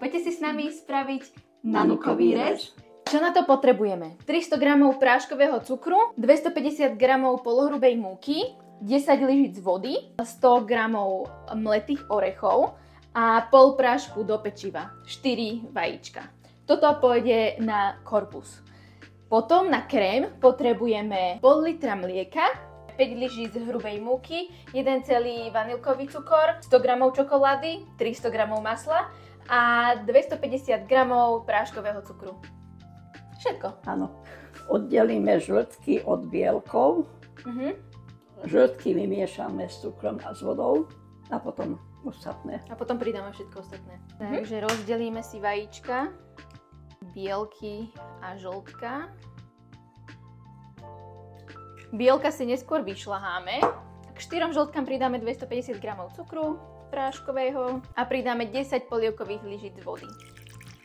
Poďte si s nami spraviť nanukový rez. Čo na to potrebujeme? 300 g práškového cukru, 250 g polohrubej múky, 10 lyžic vody, 100 g mletých orechov a pol prášku do pečiva, 4 vajíčka. Toto pôjde na korpus. Potom na krém potrebujeme pol litra mlieka, 5 lyžíc hrubej múky, 1 celý vanilkový cukor, 100 g čokolády, 300 g masla a 250 g práškového cukru. Všetko. Áno. Oddelíme žltky od bielkov. Žltky vymiešame s cukrom a s vodou a potom ostatné. A potom pridáme všetko ostatné. Takže rozdelíme si vajíčka, bielky a žltka. Bielka si neskôr vyšľaháme. K 4 žltkám pridáme 250 g cukru práškového a pridáme 10 polievkových lyžíc vody.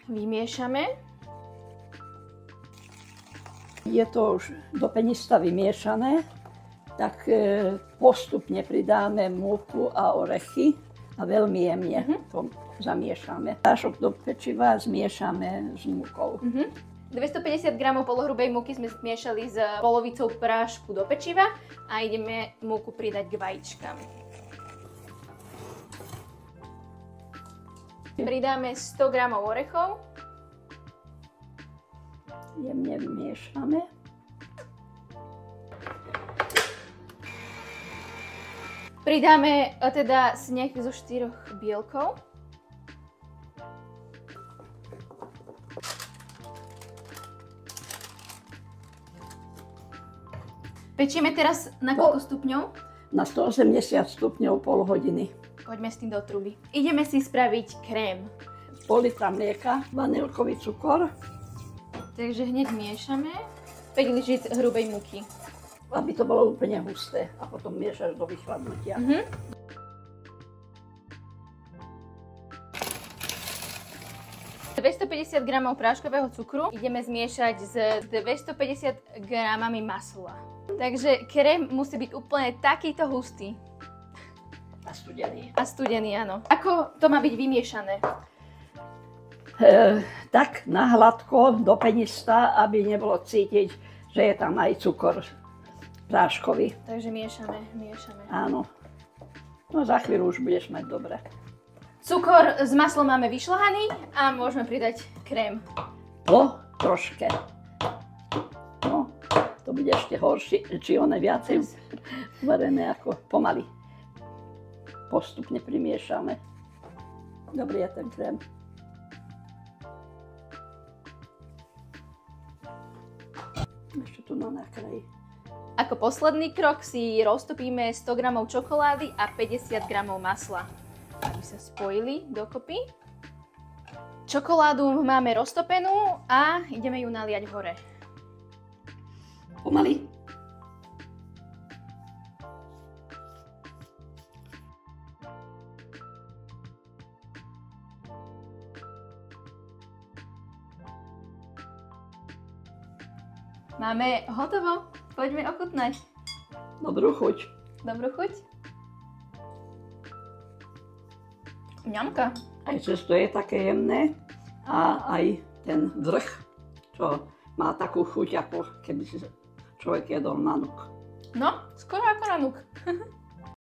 Vymiešame. Je to už do penista vymiešané, tak postupne pridáme múku a orechy a veľmi jemne to zamiešame. Prášok do pečiva zmiešame s múkou. 250 g polohrubej múky sme zmiešali s polovicou prášku do pečiva a ideme múku pridať k vajíčkam. Pridáme 100 g orechov. Jemne vymiešame. Pridáme teda sneh zo 4 bielkov. Pečieme teraz na koľko stupňov? Na 180 stupňov pol hodiny. Poďme s tým do truby. Ideme si spraviť krém. Pol litra mlieka, vanilkový cukor. Takže hneď miešame 5 lyžíc hrubej múky. Aby to bolo úplne husté a potom miešaš do vychladnutia. 250 g práškového cukru ideme zmiešať s 250 g masla. Takže krém musí byť úplne takýto hustý. A studený. A studený, áno. Ako to má byť vymiešané? Tak na hladko do penista, aby nebolo cítiť, že je tam aj cukor práškový. Takže miešame. Áno. No za chvíľu už budeš mať dobre. Cukor s maslom máme vyšľahaný a môžeme pridať krém. Po troške. No, to bude ešte horšie, či one viacej varené ako pomaly. Postupne primiešame. Dobrý je ten krém. Ešte tu na kraji. Ako posledný krok si roztopíme 100 g čokolády a 50 g masla, aby sa spojili dokopy. Čokoládu máme roztopenú a ideme ju naliať hore. Pomaly. Máme hotovo. Poďme ochutnať. Dobrú chuť. Dobrú chuť. Ňamka. Aj cesto je také jemné a aj ten vrch, čo má takú chuť, ako keby si človek jedol nanuk. No, skoro ako nanuk.